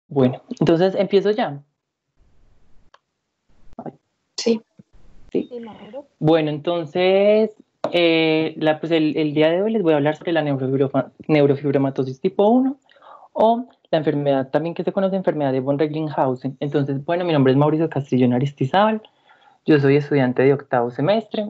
Bueno, entonces empiezo ya. Sí. Sí. Bueno, entonces, pues el día de hoy les voy a hablar sobre la neurofibromatosis tipo 1 o la enfermedad también que se conoce enfermedad de von Recklinghausen. Entonces, bueno, mi nombre es Mauricio Castrillón Aristizábal, yo soy estudiante de octavo semestre.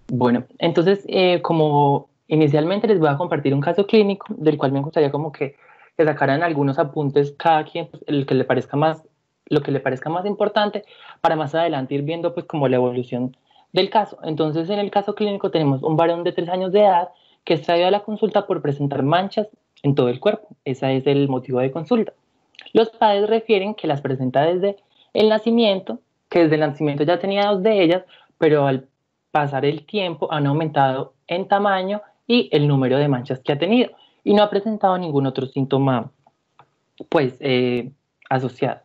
Bueno, entonces, como inicialmente les voy a compartir un caso clínico del cual me gustaría como que sacaran algunos apuntes cada quien, pues, el que le parezca más, lo que le parezca más importante, para más adelante ir viendo pues como la evolución del caso. Entonces, en el caso clínico tenemos un varón de 3 años de edad que es traído a la consulta por presentar manchas en todo el cuerpo. Ese es el motivo de consulta. Los padres refieren que las presenta desde el nacimiento, que desde el nacimiento ya tenía 2 de ellas, pero al pasar el tiempo han aumentado en tamaño y el número de manchas que ha tenido y no ha presentado ningún otro síntoma pues asociado.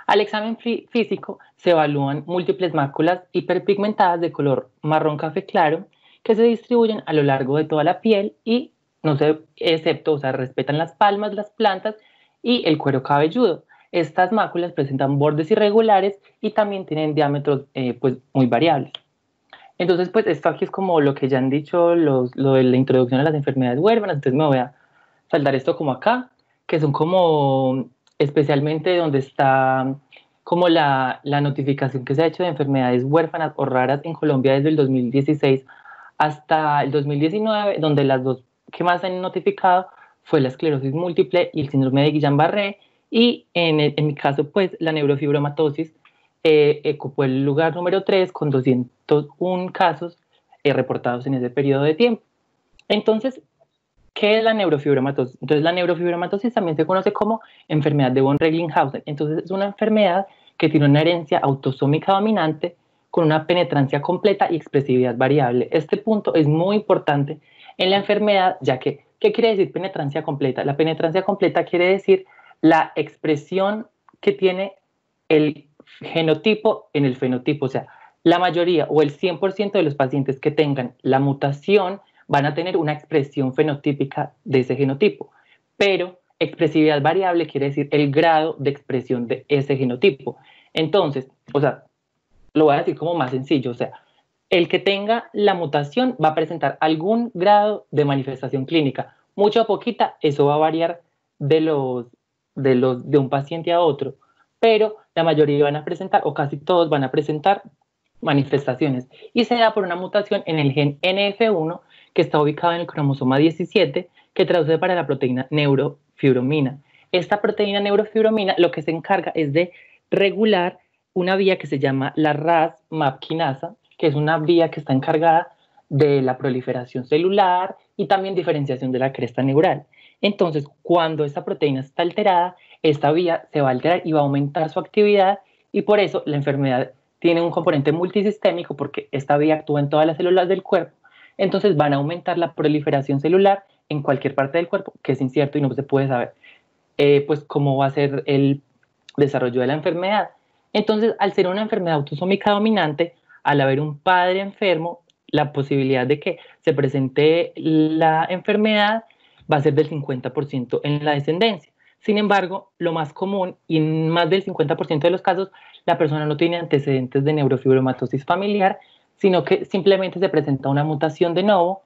Al examen físico se evalúan múltiples máculas hiperpigmentadas de color marrón café claro que se distribuyen a lo largo de toda la piel y no se, excepto, o sea, respetan las palmas, las plantas y el cuero cabelludo. Estas máculas presentan bordes irregulares y también tienen diámetros pues muy variables. Entonces, pues esto aquí es como lo que ya han dicho lo de la introducción a las enfermedades huérfanas, entonces me voy a saltar esto como acá, que son como especialmente donde está como la notificación que se ha hecho de enfermedades huérfanas o raras en Colombia desde el 2016 hasta el 2019, donde las dos que más han notificado fue la esclerosis múltiple y el síndrome de Guillain-Barré, y en mi caso, pues la neurofibromatosis ocupó el lugar número 3 con 201 casos reportados en ese periodo de tiempo. Entonces, ¿qué es la neurofibromatosis? Entonces, la neurofibromatosis también se conoce como enfermedad de von Recklinghausen. Entonces, es una enfermedad que tiene una herencia autosómica dominante con una penetrancia completa y expresividad variable. Este punto es muy importante en la enfermedad, ya que, ¿qué quiere decir penetrancia completa? La penetrancia completa quiere decir la expresión que tiene el genotipo en el fenotipo. O sea, la mayoría o el 100% de los pacientes que tengan la mutación van a tener una expresión fenotípica de ese genotipo, pero expresividad variable quiere decir el grado de expresión de ese genotipo. Entonces, o sea, lo voy a decir como más sencillo, o sea, el que tenga la mutación va a presentar algún grado de manifestación clínica, mucho o poquita, eso va a variar de un paciente a otro, pero la mayoría van a presentar, o casi todos van a presentar manifestaciones, y se da por una mutación en el gen NF1 que está ubicado en el cromosoma 17, que traduce para la proteína neurofibromina. Esta proteína neurofibromina lo que se encarga es de regular una vía que se llama la RAS-MAP quinasa, que es una vía que está encargada de la proliferación celular y también diferenciación de la cresta neural. Entonces, cuando esta proteína está alterada, esta vía se va a alterar y va a aumentar su actividad, y por eso la enfermedad tiene un componente multisistémico, porque esta vía actúa en todas las células del cuerpo. Entonces van a aumentar la proliferación celular en cualquier parte del cuerpo, que es incierto y no se puede saber pues cómo va a ser el desarrollo de la enfermedad. Entonces, al ser una enfermedad autosómica dominante, al haber un padre enfermo, la posibilidad de que se presente la enfermedad va a ser del 50% en la descendencia. Sin embargo, lo más común, y en más del 50% de los casos, la persona no tiene antecedentes de neurofibromatosis familiar, sino que simplemente se presenta una mutación de novo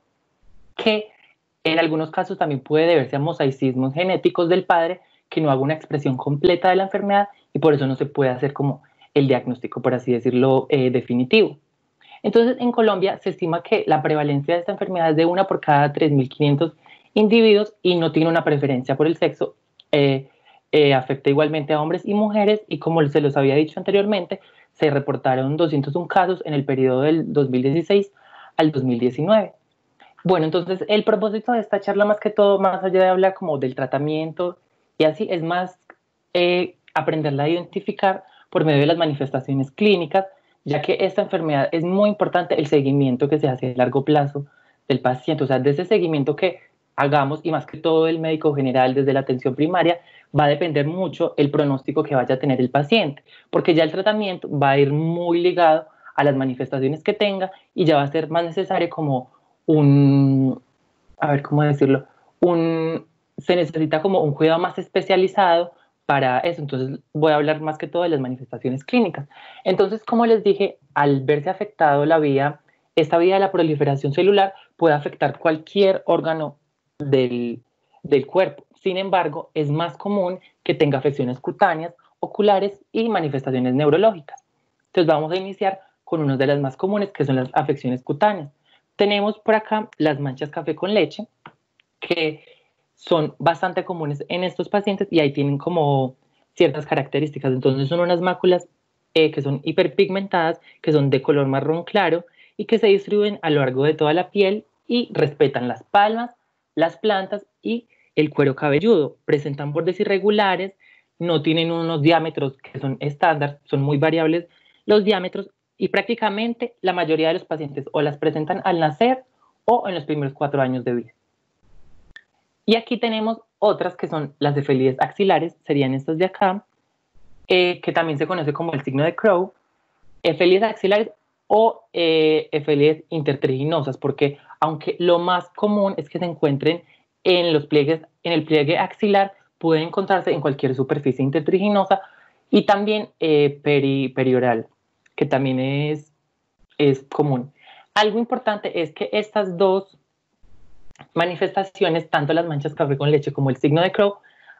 que en algunos casos también puede deberse a mosaicismos genéticos del padre que no haga una expresión completa de la enfermedad, y por eso no se puede hacer como el diagnóstico, por así decirlo, definitivo. Entonces, en Colombia se estima que la prevalencia de esta enfermedad es de 1 por cada 3.500 individuos y no tiene una preferencia por el sexo. Afecta igualmente a hombres y mujeres, y como se los había dicho anteriormente, se reportaron 201 casos en el periodo del 2016 al 2019. Bueno, entonces el propósito de esta charla, más que todo, más allá de hablar como del tratamiento y así, es más aprenderla a identificar por medio de las manifestaciones clínicas, ya que esta enfermedad es muy importante el seguimiento que se hace a largo plazo del paciente, o sea, de ese seguimiento que hagamos, y más que todo el médico general desde la atención primaria, va a depender mucho el pronóstico que vaya a tener el paciente, porque ya el tratamiento va a ir muy ligado a las manifestaciones que tenga, y ya va a ser más necesario como un, a ver cómo decirlo, se necesita como un cuidado más especializado para eso. Entonces voy a hablar más que todo de las manifestaciones clínicas. Entonces, como les dije, al verse afectado esta vía de la proliferación celular puede afectar cualquier órgano del cuerpo. Sin embargo, es más común que tenga afecciones cutáneas, oculares y manifestaciones neurológicas. Entonces vamos a iniciar con una de las más comunes, que son las afecciones cutáneas. Tenemos por acá las manchas café con leche, que son bastante comunes en estos pacientes y ahí tienen como ciertas características. Entonces son unas máculas que son hiperpigmentadas, que son de color marrón claro y que se distribuyen a lo largo de toda la piel y respetan las palmas, las plantas y el cuero cabelludo. Presentan bordes irregulares, no tienen unos diámetros que son estándar, son muy variables los diámetros y prácticamente la mayoría de los pacientes o las presentan al nacer o en los primeros 4 años de vida. Y aquí tenemos otras que son las efemérides axilares, serían estas de acá, que también se conoce como el signo de Crow, efemérides axilares o efemérides intertriginosas, porque aunque lo más común es que se encuentren en los pliegues, en el pliegue axilar, pueden encontrarse en cualquier superficie intertriginosa y también perioral, que también es común. Algo importante es que estas dos manifestaciones, tanto las manchas café con leche como el signo de Crow,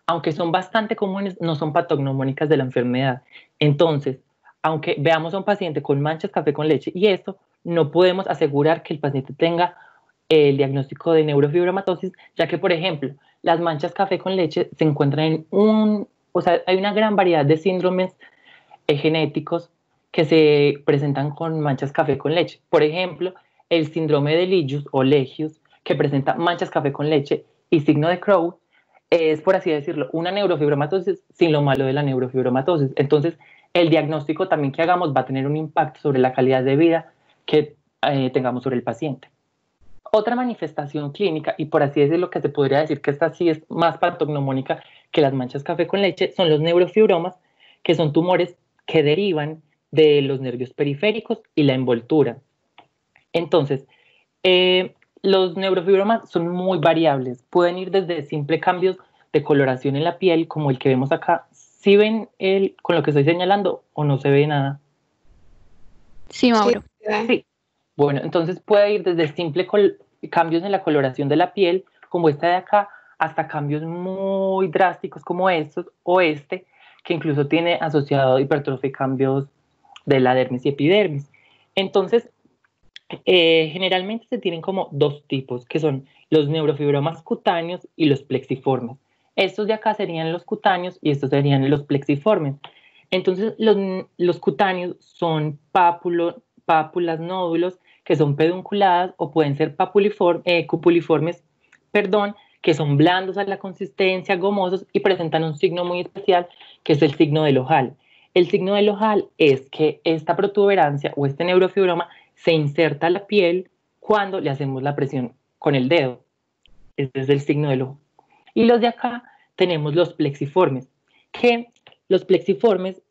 aunque son bastante comunes, no son patognomónicas de la enfermedad. Entonces, aunque veamos a un paciente con manchas café con leche y esto, no podemos asegurar que el paciente tenga el diagnóstico de neurofibromatosis, ya que, por ejemplo, las manchas café con leche se encuentran hay una gran variedad de síndromes genéticos que se presentan con manchas café con leche. Por ejemplo, el síndrome de Legius o Legius, que presenta manchas café con leche y signo de Crow, es, por así decirlo, una neurofibromatosis sin lo malo de la neurofibromatosis. Entonces, el diagnóstico también que hagamos va a tener un impacto sobre la calidad de vida que tengamos sobre el paciente. Otra manifestación clínica, y por así decirlo, que se podría decir que esta sí es más patognomónica que las manchas café con leche, son los neurofibromas, que son tumores que derivan de los nervios periféricos y la envoltura. Entonces, los neurofibromas son muy variables, pueden ir desde simples cambios de coloración en la piel, como el que vemos acá. ¿Sí ven con lo que estoy señalando o no se ve nada? Sí, Mauro. Sí. Bueno, entonces puede ir desde simples cambios en la coloración de la piel, como esta de acá, hasta cambios muy drásticos como estos o que incluso tiene asociado hipertrofia y cambios de la dermis y epidermis. Entonces, generalmente se tienen como dos tipos, que son los neurofibromas cutáneos y los plexiformes. Estos de acá serían los cutáneos y estos serían los plexiformes. Entonces, los cutáneos son pápulas, nódulos, que son pedunculadas o pueden ser cupuliformes, que son blandos a la consistencia, gomosos y presentan un signo muy especial, que es el signo del ojal. El signo del ojal es que esta protuberancia o este neurofibroma se inserta a la piel cuando le hacemos la presión con el dedo. Ese es el signo del ojo. Y los de acá tenemos los plexiformes, que los plexiformes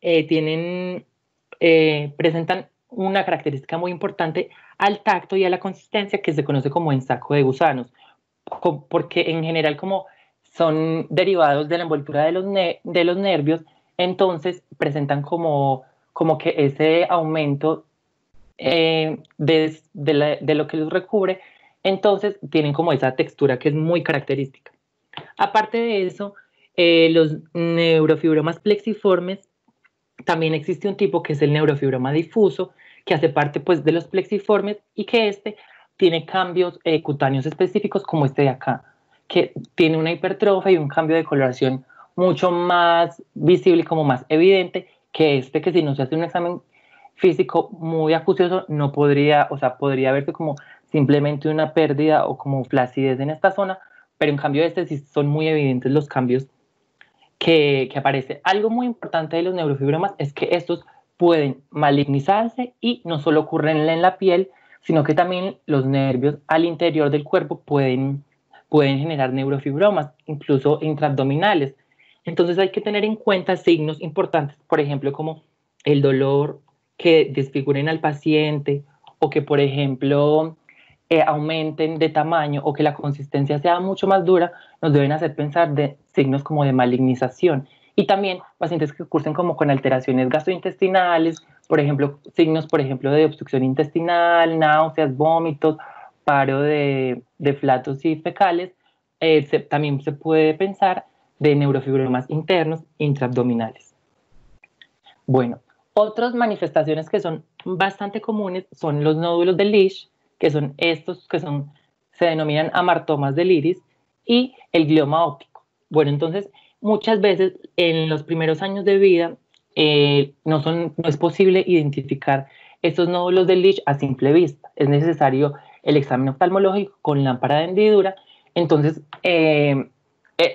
presentan una característica muy importante al tacto y a la consistencia, que se conoce como en saco de gusanos, porque en general como son derivados de la envoltura de los nervios, entonces presentan como que ese aumento de lo que los recubre, entonces tienen como esa textura que es muy característica. Aparte de eso, los neurofibromas plexiformes, también existe un tipo que es el neurofibroma difuso, que hace parte pues de los plexiformes y que tiene cambios cutáneos específicos como este de acá, que tiene una hipertrofia y un cambio de coloración mucho más visible, como más evidente, que que si no se hace un examen físico muy acucioso no podría, podría verse como simplemente una pérdida o como flacidez en esta zona, pero en cambio sí son muy evidentes los cambios que aparece. Algo muy importante de los neurofibromas es que estos pueden malignizarse y no solo ocurren en la piel, sino que también los nervios al interior del cuerpo pueden generar neurofibromas, incluso intraabdominales. Entonces hay que tener en cuenta signos importantes, por ejemplo, como el dolor, que desfiguren al paciente o que, por ejemplo, aumenten de tamaño o que la consistencia sea mucho más dura, nos deben hacer pensar de signos como de malignización. y también pacientes que cursen como con alteraciones gastrointestinales, por ejemplo, signos, por ejemplo, de obstrucción intestinal, náuseas, vómitos, paro de flatos y fecales. También se puede pensar de neurofibromas internos intraabdominales. Bueno, otras manifestaciones que son bastante comunes son los nódulos de Lisch, que son estos que se denominan amartomas del iris, y el glioma óptico. Bueno, entonces, muchas veces en los primeros años de vida no es posible identificar estos nódulos de Lisch a simple vista. Es necesario el examen oftalmológico con lámpara de hendidura. Entonces,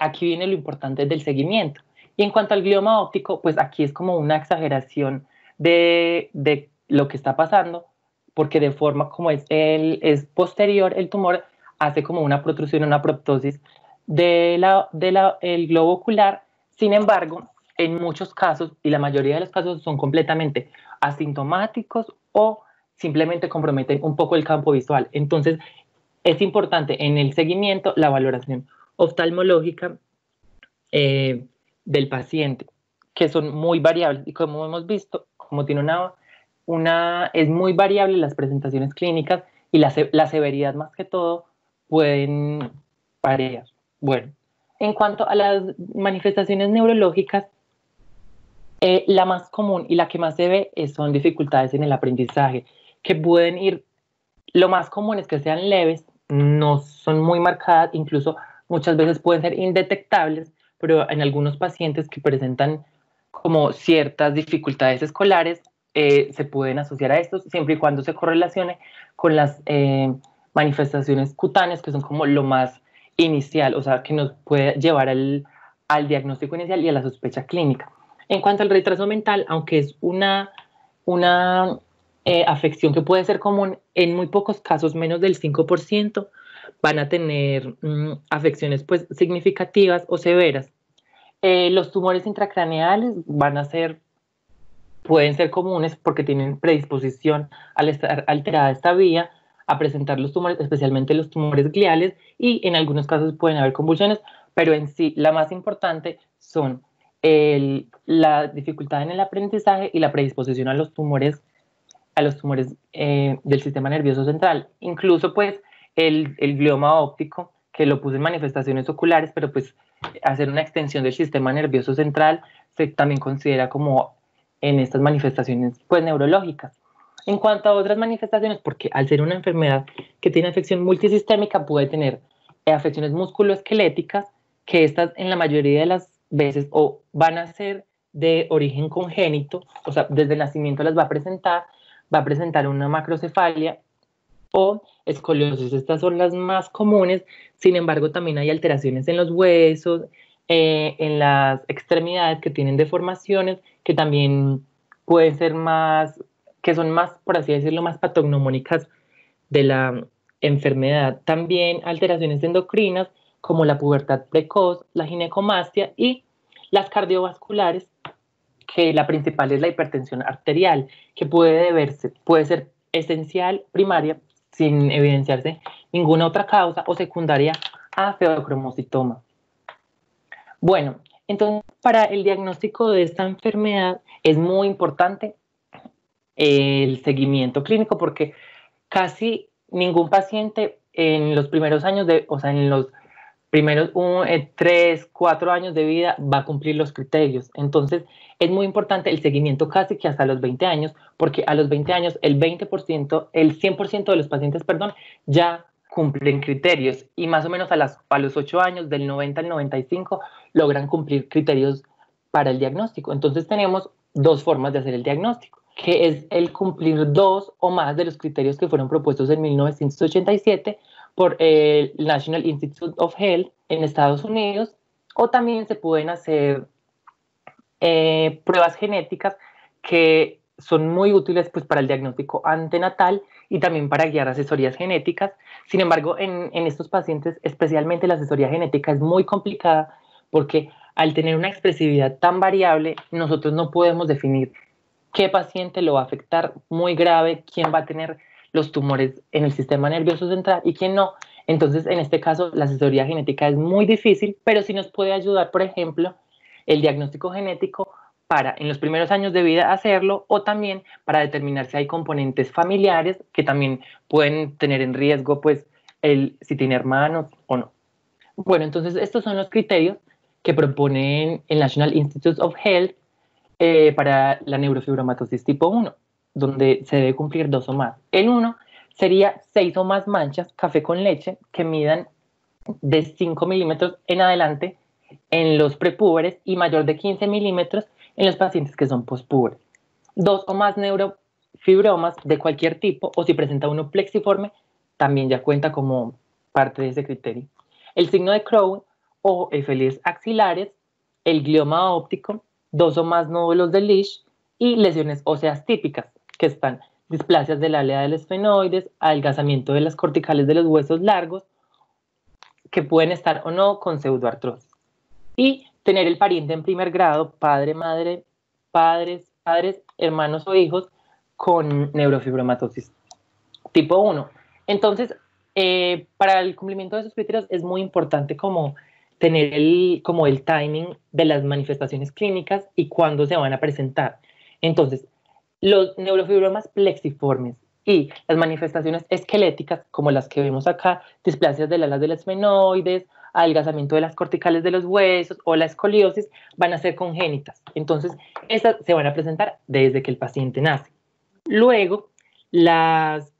aquí viene lo importante del seguimiento. Y en cuanto al glioma óptico, pues aquí es como una exageración de lo que está pasando, porque de forma como es posterior, el tumor hace como una protrusión, una proptosis del globo ocular. Sin embargo, en muchos casos, y la mayoría de los casos son completamente asintomáticos o simplemente comprometen un poco el campo visual. Entonces, es importante en el seguimiento la valoración oftalmológica del paciente, que son muy variables. Y como hemos visto, como tiene es muy variable las presentaciones clínicas y la severidad más que todo pueden variar. Bueno, en cuanto a las manifestaciones neurológicas, la más común y la que más se ve son dificultades en el aprendizaje, que pueden ir, lo más común es que sean leves, no son muy marcadas, incluso muchas veces pueden ser indetectables, pero en algunos pacientes que presentan como ciertas dificultades escolares, se pueden asociar a estos, siempre y cuando se correlacione con las manifestaciones cutáneas, que son como lo más inicial, o sea, que nos puede llevar al diagnóstico inicial y a la sospecha clínica. En cuanto al retraso mental, aunque es una afección que puede ser común, en muy pocos casos, menos del 5%, van a tener afecciones pues, significativas o severas. Los tumores intracraneales pueden ser comunes porque tienen predisposición al estar alterada esta vía a presentar los tumores, especialmente los tumores gliales, y en algunos casos pueden haber convulsiones, pero en sí la más importante son la dificultad en el aprendizaje y la predisposición a los tumores del sistema nervioso central. Incluso pues el glioma óptico, que lo puse en manifestaciones oculares, pero pues hacer una extensión del sistema nervioso central se también considera como en estas manifestaciones pues neurológicas. En cuanto a otras manifestaciones, porque al ser una enfermedad que tiene afección multisistémica, puede tener afecciones musculoesqueléticas, que estas en la mayoría de las veces o van a ser de origen congénito, o sea, desde el nacimiento las va a presentar una macrocefalia o escoliosis. Estas son las más comunes. Sin embargo, también hay alteraciones en los huesos, en las extremidades que tienen deformaciones, que también pueden ser que son más, por así decirlo, más patognomónicas de la enfermedad. También alteraciones endocrinas, como la pubertad precoz, la ginecomastia y las cardiovasculares, que la principal es la hipertensión arterial, que puede ser esencial, primaria, sin evidenciarse ninguna otra causa, o secundaria a feocromocitoma. Bueno, entonces para el diagnóstico de esta enfermedad es muy importante el seguimiento clínico, porque casi ningún paciente en los primeros años en los primeros 3, 4 años de vida va a cumplir los criterios. Entonces, es muy importante el seguimiento casi que hasta los 20 años, porque a los 20 años el 100% de los pacientes, ya cumplen criterios, y más o menos a los 8 años, del 90 al 95, logran cumplir criterios para el diagnóstico. Entonces, tenemos dos formas de hacer el diagnóstico, que es el cumplir 2 o más de los criterios que fueron propuestos en 1987 por el National Institute of Health en Estados Unidos, o también se pueden hacer pruebas genéticas que son muy útiles pues, para el diagnóstico antenatal y también para guiar asesorías genéticas. Sin embargo, en estos pacientes, especialmente la asesoría genética es muy complicada, porque al tener una expresividad tan variable, nosotros no podemos definir qué paciente lo va a afectar muy grave, quién va a tener los tumores en el sistema nervioso central y quién no. Entonces, en este caso, la asesoría genética es muy difícil, pero sí nos puede ayudar, por ejemplo, el diagnóstico genético para en los primeros años de vida hacerlo, o también para determinar si hay componentes familiares que también pueden tener en riesgo, pues, si tiene hermanos o no. Bueno, entonces estos son los criterios que proponen el National Institute of Health para la neurofibromatosis tipo 1, donde se debe cumplir 2 o más. El 1 sería 6 o más manchas café con leche que midan de 5 milímetros en adelante en los prepúberes y mayor de 15 milímetros en los pacientes que son pospúberes. 2 o más neurofibromas de cualquier tipo, o si presenta uno plexiforme, también ya cuenta como parte de ese criterio. El signo de Crohn o efelides axilares, el glioma óptico, 2 o más nódulos de Lisch y lesiones óseas típicas, que están displasias de la alea de los esfenoides, adelgazamiento de las corticales de los huesos largos, que pueden estar o no con pseudoartrosis. Y tener el pariente en primer grado, padre, madre, padres, hermanos o hijos con neurofibromatosis tipo 1. Entonces, para el cumplimiento de esos criterios es muy importante como tener como el timing de las manifestaciones clínicas y cuándo se van a presentar. Entonces, los neurofibromas plexiformes y las manifestaciones esqueléticas, como las que vemos acá, displasias de las alas de los esfenoides, adelgazamiento de las corticales de los huesos o la escoliosis, van a ser congénitas. Entonces, estas se van a presentar desde que el paciente nace. Luego, las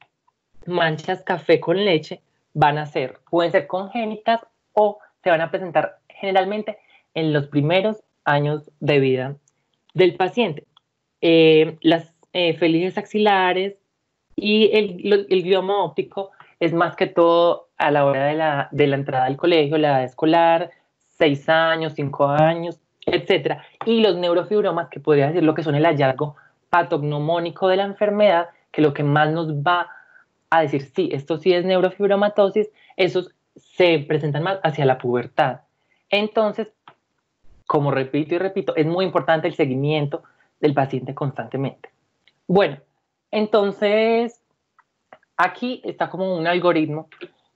manchas café con leche pueden ser congénitas o se van a presentar generalmente en los primeros años de vida del paciente. Las felices axilares y el glioma óptico es más que todo a la hora de la entrada al colegio, la edad escolar, 6 años, 5 años, etc. Y los neurofibromas, que podría decir lo que son el hallazgo patognomónico de la enfermedad, que lo que más nos va a decir, sí, esto sí es neurofibromatosis, esos se presentan más hacia la pubertad. Entonces, como repito y repito, es muy importante el seguimiento del paciente constantemente. Bueno, entonces, aquí está como un algoritmo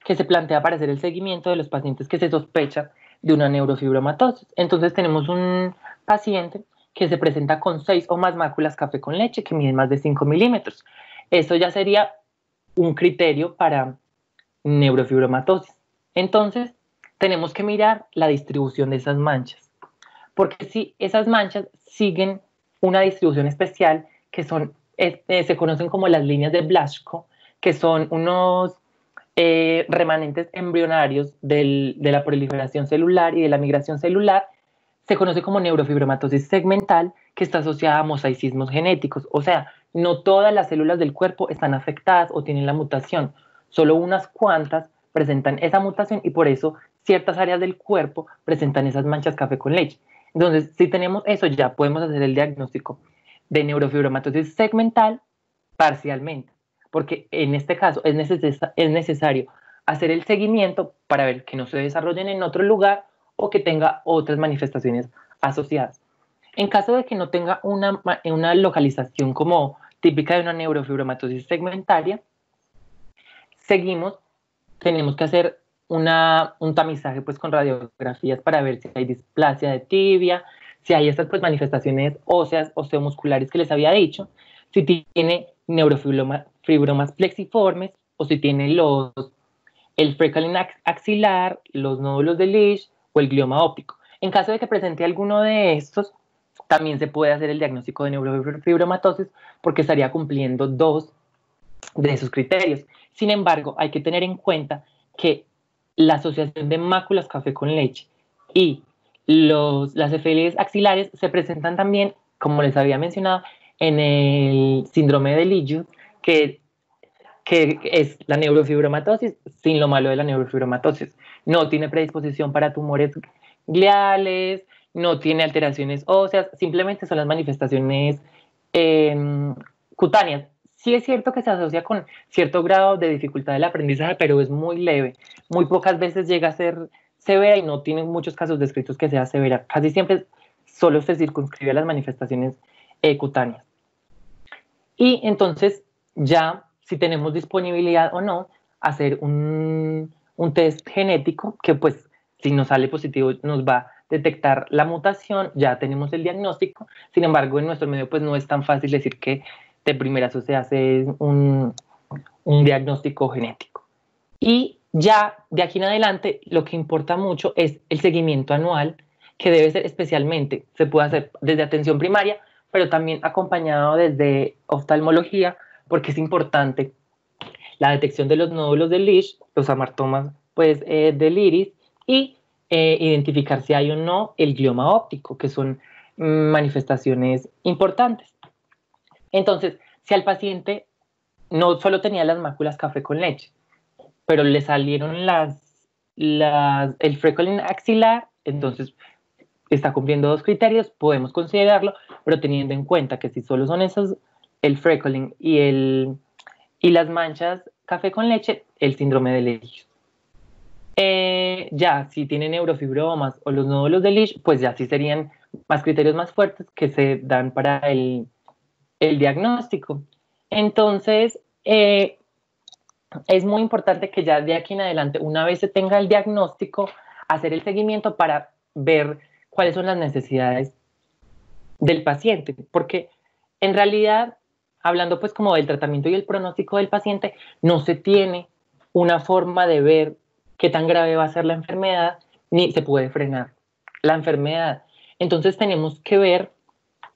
que se plantea para hacer el seguimiento de los pacientes que se sospechan de una neurofibromatosis. Entonces, tenemos un paciente que se presenta con 6 o más máculas café con leche que miden más de 5 milímetros. Eso ya sería un criterio para neurofibromatosis. Entonces, tenemos que mirar la distribución de esas manchas, porque si esas manchas siguen una distribución especial que se conocen como las líneas de Blaschko, que son unos remanentes embrionarios de la proliferación celular y de la migración celular, se conoce como neurofibromatosis segmental, que está asociada a mosaicismos genéticos. O sea, no todas las células del cuerpo están afectadas o tienen la mutación, solo unas cuantas presentan esa mutación y por eso ciertas áreas del cuerpo presentan esas manchas café con leche. Entonces, si tenemos eso, ya podemos hacer el diagnóstico de neurofibromatosis segmental parcialmente, porque en este caso es necesario hacer el seguimiento para ver que no se desarrollen en otro lugar o que tenga otras manifestaciones asociadas. En caso de que no tenga una localización como típica de una neurofibromatosis segmentaria, tenemos que hacer un tamizaje pues, con radiografías para ver si hay displasia de tibia, si hay estas pues, manifestaciones óseas, osteomusculares que les había dicho, si tiene neurofibromas plexiformes o si tiene el freckling axilar, los nódulos de Lisch o el glioma óptico. En caso de que presente alguno de estos, también se puede hacer el diagnóstico de neurofibromatosis porque estaría cumpliendo 2 de esos criterios. Sin embargo, hay que tener en cuenta que la asociación de máculas café con leche y las efelides axilares se presentan también, como les había mencionado, en el síndrome de Ligius, que es la neurofibromatosis sin lo malo de la neurofibromatosis. No tiene predisposición para tumores gliales, no tiene alteraciones óseas, simplemente son las manifestaciones cutáneas. Sí es cierto que se asocia con cierto grado de dificultad del aprendizaje, pero es muy leve. Muy pocas veces llega a ser severa y no tiene muchos casos descritos que sea severa. Casi siempre solo se circunscribe a las manifestaciones cutáneas. Y entonces ya, si tenemos disponibilidad o no, hacer un test genético que pues si nos sale positivo nos va detectar la mutación, ya tenemos el diagnóstico. Sin embargo, en nuestro medio pues no es tan fácil decir que de primerazo se hace un diagnóstico genético. Y ya de aquí en adelante lo que importa mucho es el seguimiento anual, que debe ser especialmente, se puede hacer desde atención primaria, pero también acompañado desde oftalmología, porque es importante la detección de los nódulos del Lesch, los amartomas pues, del iris, y identificar si hay o no el glioma óptico, que son manifestaciones importantes. Entonces, si al paciente no solo tenía las máculas café con leche, pero le salieron el freckling axilar, entonces está cumpliendo dos criterios, podemos considerarlo, pero teniendo en cuenta que si solo son esos, el freckling y las manchas café con leche, el síndrome de Lesch. Ya, si tiene neurofibromas o los nódulos de Lesch, pues ya sí serían más criterios más fuertes que se dan para el diagnóstico. Entonces, es muy importante que ya de aquí en adelante, una vez se tenga el diagnóstico, hacer el seguimiento para ver cuáles son las necesidades del paciente, porque en realidad, hablando pues como del tratamiento y el pronóstico del paciente, no se tiene una forma de ver qué tan grave va a ser la enfermedad, ni se puede frenar la enfermedad. Entonces tenemos que ver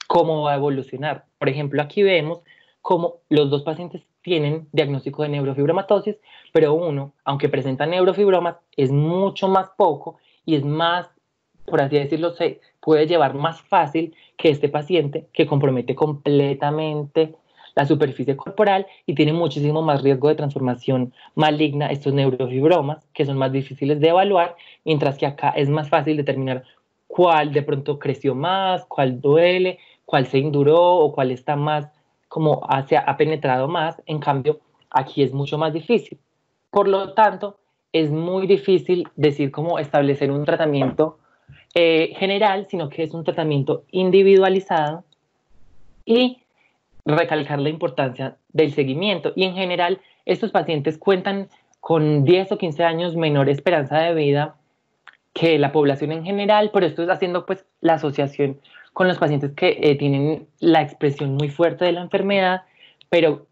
cómo va a evolucionar. Por ejemplo, aquí vemos cómo los dos pacientes tienen diagnóstico de neurofibromatosis, pero uno, aunque presenta neurofibromas, es mucho más poco y es más, por así decirlo, se puede llevar más fácil que este paciente que compromete completamente la superficie corporal y tiene muchísimo más riesgo de transformación maligna estos neurofibromas, que son más difíciles de evaluar, mientras que acá es más fácil determinar cuál de pronto creció más, cuál duele, cuál se induró o cuál está más, como ha penetrado más. En cambio, aquí es mucho más difícil. Por lo tanto, es muy difícil decir cómo establecer un tratamiento general, sino que es un tratamiento individualizado y recalcar la importancia del seguimiento. Y en general, estos pacientes cuentan con 10 o 15 años menor esperanza de vida que la población en general, pero esto es haciendo pues la asociación con los pacientes que tienen la expresión muy fuerte de la enfermedad, pero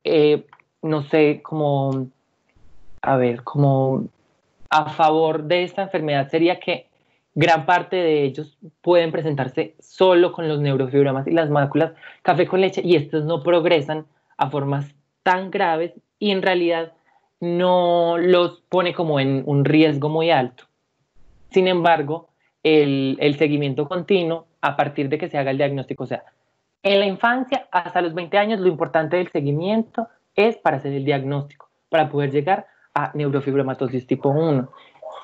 no sé, como, a ver, como a favor de esta enfermedad sería que gran parte de ellos pueden presentarse solo con los neurofibromas y las máculas café con leche y estos no progresan a formas tan graves y en realidad no los pone como en un riesgo muy alto. Sin embargo, el seguimiento continuo a partir de que se haga el diagnóstico, o sea, en la infancia hasta los 20 años, lo importante del seguimiento es para hacer el diagnóstico, para poder llegar a neurofibromatosis tipo 1.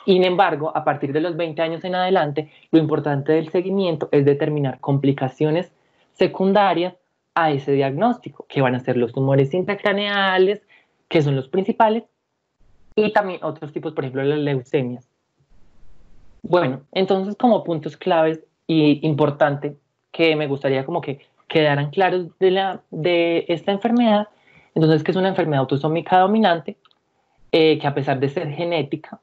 Sin embargo, a partir de los 20 años en adelante, lo importante del seguimiento es determinar complicaciones secundarias a ese diagnóstico, que van a ser los tumores intracraneales, que son los principales, y también otros tipos, por ejemplo, las leucemias. Bueno, entonces como puntos claves y importante que me gustaría como que quedaran claros de esta enfermedad, entonces que es una enfermedad autosómica dominante, que a pesar de ser genética,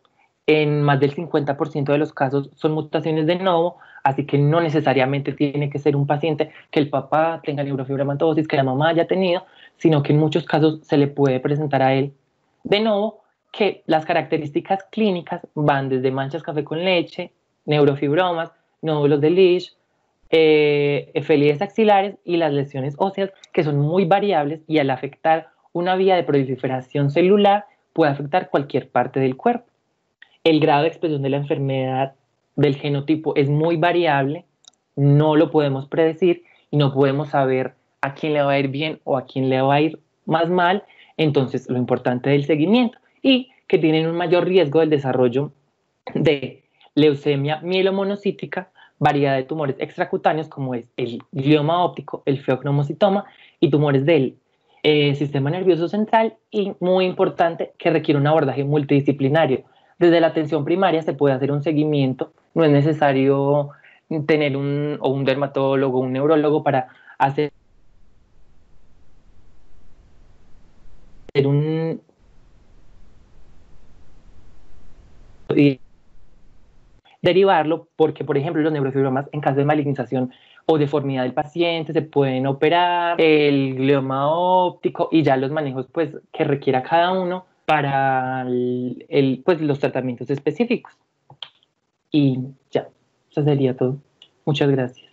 en más del 50% de los casos son mutaciones de novo, así que no necesariamente tiene que ser un paciente que el papá tenga neurofibromatosis, que la mamá haya tenido, sino que en muchos casos se le puede presentar a él de novo, que las características clínicas van desde manchas café con leche, neurofibromas, nódulos de Lesch, efelides axilares y las lesiones óseas, que son muy variables y al afectar una vía de proliferación celular puede afectar cualquier parte del cuerpo. El grado de expresión de la enfermedad del genotipo es muy variable, no lo podemos predecir y no podemos saber a quién le va a ir bien o a quién le va a ir más mal. Entonces, lo importante del seguimiento y que tienen un mayor riesgo del desarrollo de leucemia mielomonocítica, variedad de tumores extracutáneos como es el glioma óptico, el feocromocitoma y tumores del sistema nervioso central y muy importante que requiere un abordaje multidisciplinario. Desde la atención primaria se puede hacer un seguimiento, no es necesario tener un dermatólogo, un neurólogo para hacer derivarlo porque, por ejemplo, los neurofibromas en caso de malignización o deformidad del paciente se pueden operar, el glioma óptico y ya los manejos pues, que requiera cada uno para pues, los tratamientos específicos. Y ya, eso sería todo. Muchas gracias.